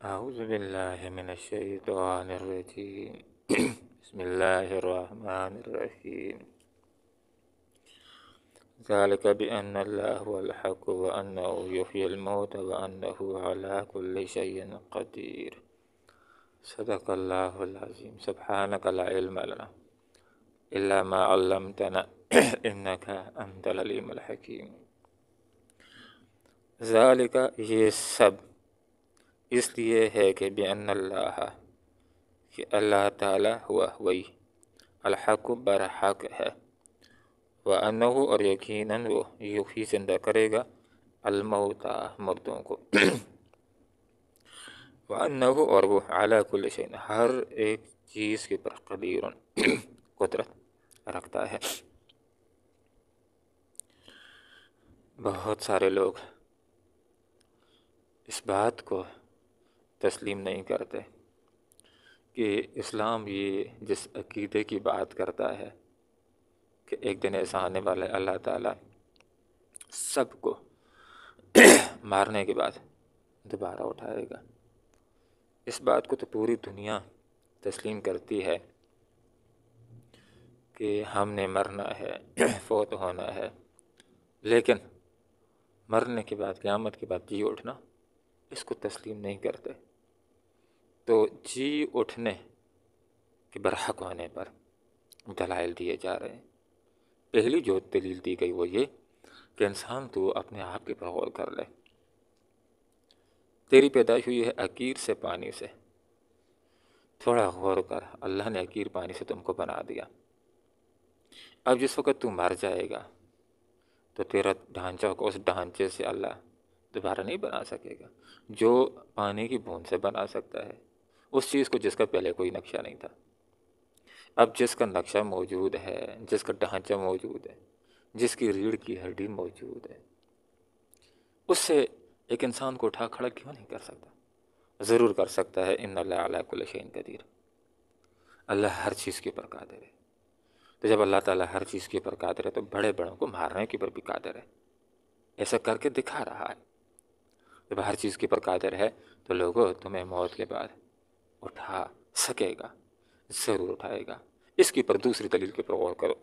أعوذ بالله من الشيطان الرجيم بسم الله الرحمن الرحيم ذلك بأن الله هو الحق وأنه يحيي الموتى وأنه على كل شيء قدير صدق الله العظيم سبحانك لا علم لنا إلا ما علمتنا إنك أنت العليم الحكيم ذلك یہ سب اس لیے ہے کہ بأن اللہ کہ اللہ تعالیٰ ہوا وہی الحق برحق ہے وَأَنَّهُ اور یقیناً وہ یحیی زندہ کرے گا الموتى مردوں کو وَأَنَّهُ اور وہ عَلَى كُلِّ شَيْءٍ ہر ایک چیز کے پر قدیر قدرت رکھتا ہے۔ بہت سارے لوگ اس بات کو تسلیم نہیں کرتے کہ اسلام یہ جس عقیدے کی بات کرتا ہے کہ ایک دن ایسا آنے والا ہے اللہ تعالیٰ سب کو مارنے کے بعد دوبارہ اٹھائے گا، اس بات کو تو پوری دنیا تسلیم کرتی ہے کہ ہم نے مرنا ہے، فوت ہونا ہے، لیکن مرنے کے بعد قیامت کے بعد جی اٹھنا اس کو تسلیم نہیں کرتے۔ تو جی اٹھنے کے برحق ہونے پر دلائل دیے جا رہے ہیں۔ پہلی جو دلیل دی گئی وہ یہ کہ انسان تو اپنے آپ کے پر غور کر لے، تیری پیدائش ہوئی ہے عقیر سے، پانی سے، تھوڑا غور کر، اللہ نے عقیر پانی سے تم کو بنا دیا۔ اب جس وقت تو مر جائے گا تو تیرا ڈھانچہ ہوگا، اس ڈھانچے سے اللہ دوبارہ نہیں بنا سکے گا۔ جو پانی کی بوند سے بنا سکتا ہے اس چیز کو جس کا پہلے کوئی نقشہ نہیں تھا، اب جس کا نقشہ موجود ہے، جس کا ڈھانچہ موجود ہے، جس کی ریڑھ کی ہڈی موجود ہے، اس سے ایک انسان کو اٹھا کھڑا کیوں نہیں کر سکتا؟ ضرور کر سکتا ہے۔ ان اللہ علی کل شیء قدیر، اللہ ہر چیز کے اوپر قادر ہے۔ تو جب اللہ تعالیٰ ہر چیز کے اوپر قادر ہے تو بڑے بڑوں کو مارنے کے اوپر بھی قادر ہے، ایسا کر کے دکھا رہا ہے۔ جب ہر چیز کے اوپر قادر ہے تو لوگوں تمہیں موت کے بعد اٹھا سکے گا، ضرور اٹھائے گا۔ اس کے اوپر دوسری دلیل کے اوپر غور کرو۔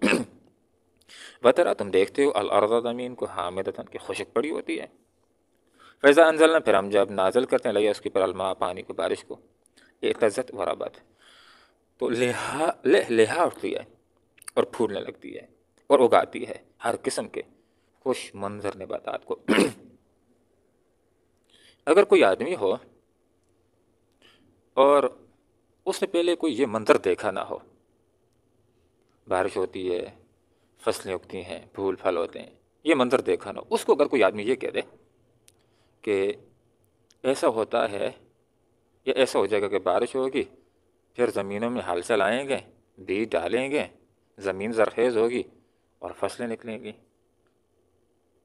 وَتَرَا تم دیکھتے ہو الارض زمین کو حامدتاً کہ خشک پڑی ہوتی ہے، فَإِذَا أَنزَلْنَا پھر ہم جب نازل کرتے ہیں لیا اس کے اوپر الماء پانی کو، بارش کو، اہتزت وربت تو لہا اٹھتی ہے اور پھولنے لگتی ہے اور اگاتی ہے ہر قسم کے خوش منظر نباتات کو۔ اگر کوئی آدمی ہو اور اس نے پہلے کوئی یہ منظر دیکھا نہ ہو، بارش ہوتی ہے، فصلیں اگتی ہیں، پھول پھل ہوتے ہیں، یہ منظر دیکھا نہ ہو، اس کو اگر کوئی آدمی یہ کہہ دے کہ ایسا ہوتا ہے یا ایسا ہو جائے گا کہ بارش ہوگی، پھر زمینوں میں ہل چل آئیں گے، بیج ڈالیں گے، زمین زرخیز ہوگی اور فصلیں نکلیں گی،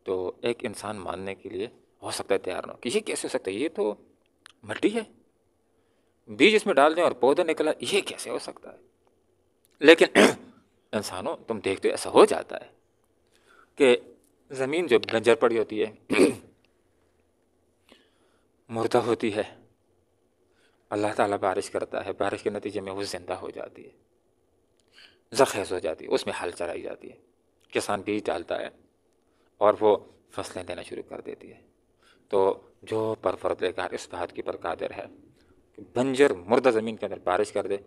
تو ایک انسان ماننے کے لیے ہو سکتا ہے تیار نہ ہو کہ یہ کیسے ہو سکتا ہے، یہ تو مٹی ہے، بیج اس میں ڈال دیں اور پودا نکلا، یہ کیسے ہو سکتا ہے؟ لیکن انسانوں تم دیکھتے ہو ایسا ہو جاتا ہے کہ زمین جو بنجر پڑی ہوتی ہے، مردہ ہوتی ہے، اللہ تعالیٰ بارش کرتا ہے، بارش کے نتیجے میں وہ زندہ ہو جاتی ہے، زرخیز ہو جاتی ہے، اس میں ہل چلائی جاتی ہے، کسان بیج ڈالتا ہے اور وہ فصلیں دینا شروع کر دیتی ہے۔ تو جو پروردگار اس بات کی پر قادر ہے کہ بنجر مردہ زمین کے اندر بارش کر دے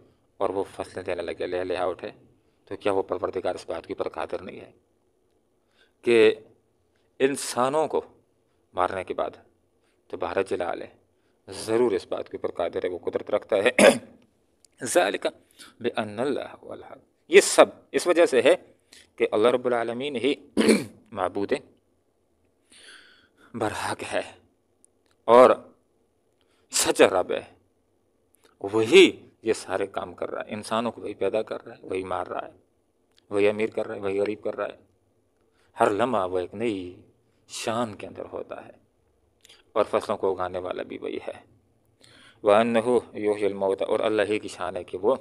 اور وہ فصلیں دینے لگے، لہا اٹھے، تو کیا وہ پروردگار اس بات کی پر قادر نہیں ہے کہ انسانوں کو مارنے کے بعد دوبارہ جلا لے؟ ضرور اس بات کے اوپر قادر ہے، وہ قدرت رکھتا ہے۔ ذالک بأن اللہ هو الحق، یہ سب اس وجہ سے ہے کہ اللہ رب العالمین ہی معبود برحق ہے اور سچ رب ہے، وہی یہ سارے کام کر رہا ہے، انسانوں کو وہی پیدا کر رہا ہے، وہی مار رہا ہے، وہی امیر کر رہا ہے، وہی غریب کر رہا ہے، ہر لمحہ وہ ایک نئی شان کے اندر ہوتا ہے، اور فصلوں کو اگانے والا بھی وہی ہے۔ وَأَنَّهُ يُحْيِي الْمَوْتَى اور اللہ ہی کی شان ہے کہ وہ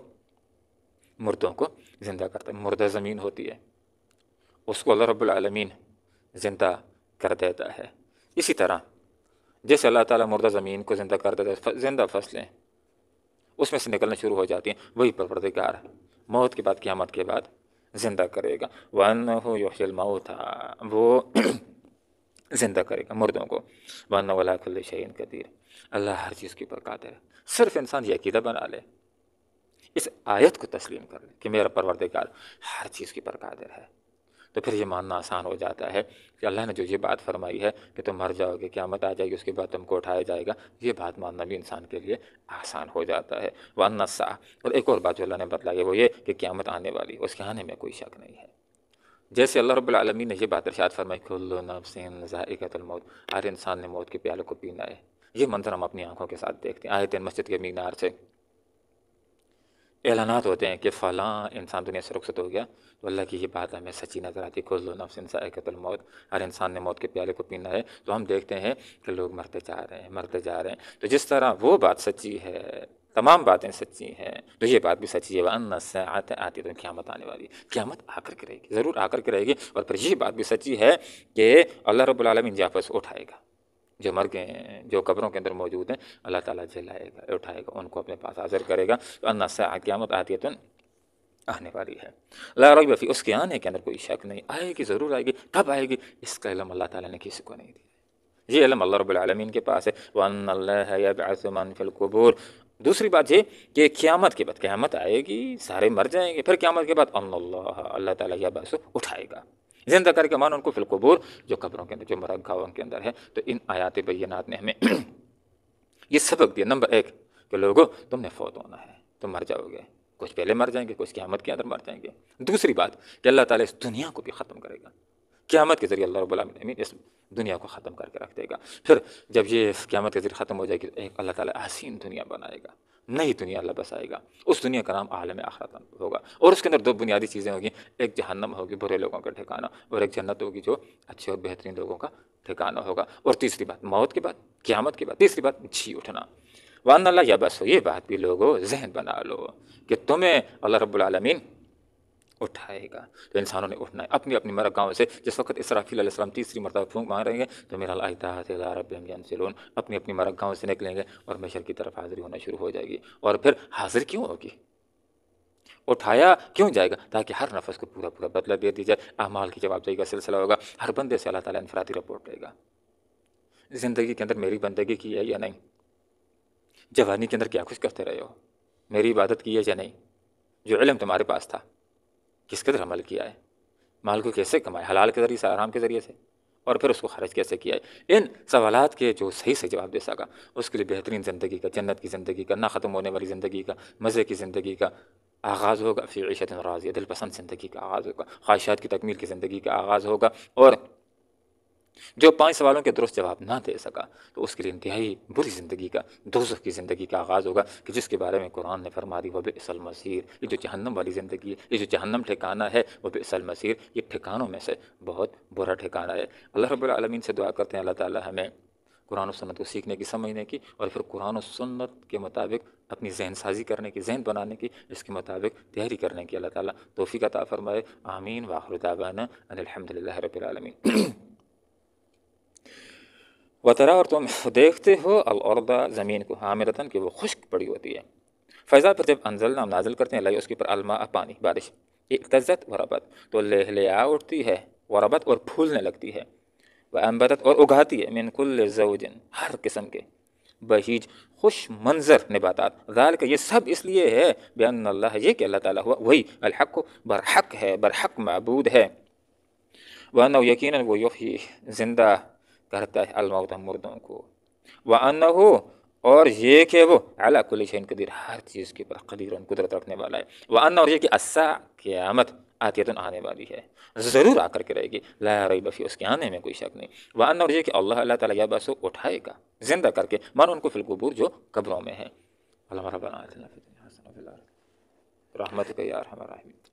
مردوں کو زندہ کرتا ہے۔ مردہ زمین ہوتی ہے اس کو اللہ رب العالمین زندہ کر دیتا ہے۔ اسی طرح جیسے اللہ تعالیٰ مردہ زمین کو زندہ کر دیتا ہے، زندہ فصلیں اس میں سے نکلنا شروع ہو جاتی ہیں، وہی پروردگار موت کے بعد، قیامت کے بعد زندہ کرے گا۔ وَأَنَّهُ يُحْيِي الْمَوْتَىٰ، وہ زندہ کرے گا مردوں کو۔ وَأَنَّهُ عَلَىٰ كُلِّ شَيْءٍ قَدِيرٌ، اللہ ہر چیز کے اوپر قادر ہے۔ صرف انسان یہ عقیدہ بنا لے، اس آیت کو تسلیم کر لے کہ میرا پروردگار ہر چیز کے اوپر قادر ہے، تو پھر یہ ماننا آسان ہو جاتا ہے کہ اللہ نے جو یہ بات فرمائی ہے کہ تم مر جاؤ گے، قیامت آ جائے گی، اس کے بعد تم کو اٹھایا جائے گا، یہ بات ماننا بھی انسان کے لیے آسان ہو جاتا ہے۔ وَأَنَّ السَّاعَةَ، اور ایک اور بات جو اللہ نے بتلائی ہے وہ یہ کہ قیامت آنے والی، اس کے آنے میں کوئی شک نہیں ہے۔ جیسے اللہ رب العالمین نے یہ بات ارشاد فرمائی کُلُّ نَفْسٍ ذَائِقَةُ الْمَوْتِ، ہر انسان نے موت کے پیالے کو پینا ہے۔ یہ منظر ہم اپنی آنکھوں کے ساتھ دیکھتے ہیں، آئے دن مسجد کے مینار سے اعلانات ہوتے ہیں کہ فلاں انسان دنیا سے رخصت ہو گیا، تو اللہ کی یہ بات ہمیں سچی نظر آتی ہے، کُلُّ نَفْسٍ ذَائِقَةُ الْمَوْتِ، ہر انسان نے موت کے پیالے کو پینا ہے۔ تو ہم دیکھتے ہیں کہ لوگ مرتے جا رہے ہیں، مرتے جا رہے ہیں، تو جس طرح وہ بات سچی ہے، تمام باتیں سچی ہیں، تو یہ بات بھی سچی ہے، وَأَنَّ السَّاعَةَ آتِيَةٌ، قیامت آنے والی، قیامت آ کر کے رہے گی، ضرور آ کر کے رہے گی۔ اور پھر یہ بات بھی سچی ہے کہ اللہ رب العالمین واپس اٹھائے گا، جو مر گئے ہیں، جو قبروں کے اندر موجود ہیں، اللہ تعالیٰ جلائے گا، اٹھائے گا، ان کو اپنے پاس حاضر کرے گا۔ وَأَنَّ السَّاعَةَ، قیامت آتِيَةٌ، آنے والی ہے، لا ریب فیہ، اس کے آنے کے اندر کوئی شک نہیں، آئے گی، ضرور آئے گی، کب آئے گی اس کا علم اللہ تعالیٰ نے کسی کو نہیں دیا، یہ علم اللہ رب العالمین کے پاس ہے۔ وَأَنَّ اللَّهَ يَبْعَثُ مَن فِي الْقُبُورِ، دوسری بات یہ کہ قیامت کے بعد، قیامت آئے گی، سارے مر جائیں گے، پھر قیامت کے بعد اللہ تعالیٰ یبعث، اٹھائے گا، زندہ کر کے، مان ان کو فی القبور، جو قبروں کے اندر، جو مرغاؤں کے اندر ہے۔ تو ان آیات بینات نے ہمیں یہ سبق دیا، نمبر ایک کہ لوگوں تم نے فوت ہونا ہے، تم مر جاؤ گے، کچھ پہلے مر جائیں گے، کچھ قیامت کے اندر مر جائیں گے۔ دوسری بات کہ اللہ تعالیٰ اس دنیا کو بھی ختم کرے گا، قیامت کے ذریعے اللہ رب العالمین اس دنیا کو ختم کر کے رکھ دے گا۔ پھر جب یہ قیامت کے ذریعے ختم ہو جائے گی تو ایک اللہ تعالیٰ حسین دنیا بنائے گا، نئی دنیا اللہ بسائے گا، اس دنیا کا نام عالم آخرت ہوگا، اور اس کے اندر دو بنیادی چیزیں ہوگی، ایک جہنم ہوگی برے لوگوں کا ٹھکانہ، اور ایک جنت ہوگی جو اچھے اور بہترین لوگوں کا ٹھکانہ ہوگا۔ اور تیسری بات موت کے بعد، قیامت کے بعد تیسری بات جی اٹھنا۔ وَأَنَّ اللَّهَ يَبْعَثُ، یہ بات بھی لوگوں ذہن بنا لو کہ تمہیں اللہ رب العالمین اٹھائے گا، تو انسانوں نے اٹھنا ہے اپنی اپنی مرغاؤں سے۔ جس وقت اسرافیل علیہ السلام تیسری مرتبہ پھونک ماریں گے تو میرا الایتات الی ربہم ینسلون، اپنی اپنی مرغاؤں سے نکلیں گے اور محشر کی طرف حاضری ہونا شروع ہو جائے گی۔ اور پھر حاضر کیوں ہوگی، اٹھایا کیوں جائے گا، تاکہ ہر نفس کو پورا پورا بدلہ دے دی جائے، اعمال کی جواب دہی کا سلسلہ ہوگا، ہر بندے سے اللہ تعالیٰ انفرادی رپورٹ لے گا، زندگی کے اندر میری بندگی کی ہے یا نہیں، جوانی کے اندر کیا کچھ کرتے رہے ہو، میری عبادت کی ہے یا نہیں، جو علم تمہارے پاس تھا کس قدر عمل کیا ہے، مال کو کیسے کمائے، حلال کے ذریعے سے، حرام کے ذریعے سے، اور پھر اس کو خرچ کیسے کیا ہے۔ ان سوالات کے جو صحیح سے جواب دے سکا اس کے لیے بہترین زندگی کا، جنت کی زندگی کا، نہ ختم ہونے والی زندگی کا، مزے کی زندگی کا آغاز ہوگا، فی عیشۃ راضیہ، دل پسند زندگی کا آغاز ہوگا، خواہشات کی تکمیل کی زندگی کا آغاز ہوگا۔ اور جو 5 سوالوں کے درست جواب نہ دے سکا تو اس کے لیے انتہائی بری زندگی کا، دوزخ کی زندگی کا آغاز ہوگا، کہ جس کے بارے میں قرآن نے فرما دی وَبِئْسَ الْمَصِيرُ، یہ جو جہنم والی زندگی ہے، یہ جو جہنم ٹھکانہ ہے، وَبِئْسَ الْمَصِيرُ، یہ ٹھکانوں میں سے بہت برا ٹھکانہ ہے۔ اللہ رب العالمین سے دعا کرتے ہیں اللہ تعالیٰ ہمیں قرآن و سنت کو سیکھنے کی، سمجھنے کی، اور پھر قرآن و سنت کے مطابق اپنی ذہن سازی کرنے کی، ذہن بنانے کی، اس کے مطابق تحری کرنے کی اللہ تعالیٰ توفیق عطا فرمائے۔ آمین، وآخر دعوانا ان الحمد للہ رب العالمین۔ وترا، اور تم دیکھتے ہو الارض، زمین کو، حاملتاً کہ وہ خشک پڑی ہوتی ہے، فیضا، پھر جب انزلنا، ہم نازل کرتے ہیں، لائی اس کے پر الماء، پانی، بارش، اہتزت وربت، تو لہلہا اٹھتی ہے، وربت، اور پھولنے لگتی ہے، وانبتت، اور اگاتی ہے، من کل زوج، ہر قسم کے، بہیج، خوش منظر نباتات، ذالک، یہ سب اس لیے ہے، بان اللہ، یہ کہ اللہ تعالیٰ ہوا وہی، الحق، برحق ہے، برحق معبود ہے، وانہ، یقیناً وہ، یحیی، زندہ کرتا ہے، الموت، مردوں کو، وانہ، اور یہ کہ وہ علی کل شیء قدیر، ہر چیز کے اوپر قدیر، قدرت رکھنے والا ہے، وانہ، اور یہ کہ الساعہ، قیامت، آتیۃ، آنے والی ہے، ضرور آ کر کے رہے گی، لا ریب فیہ، اس کے آنے میں کوئی شک نہیں، وانہ، اور یہ کہ اللہ تعالیٰ یبعث، اٹھائے گا، زندہ کر کے، من ان کو فی القبور، جو قبروں میں ہے۔ اللہم ربنا آتنا فی الدنیا حسنۃ وفی الآخرۃ برحمتک یا ارحم الراحمین۔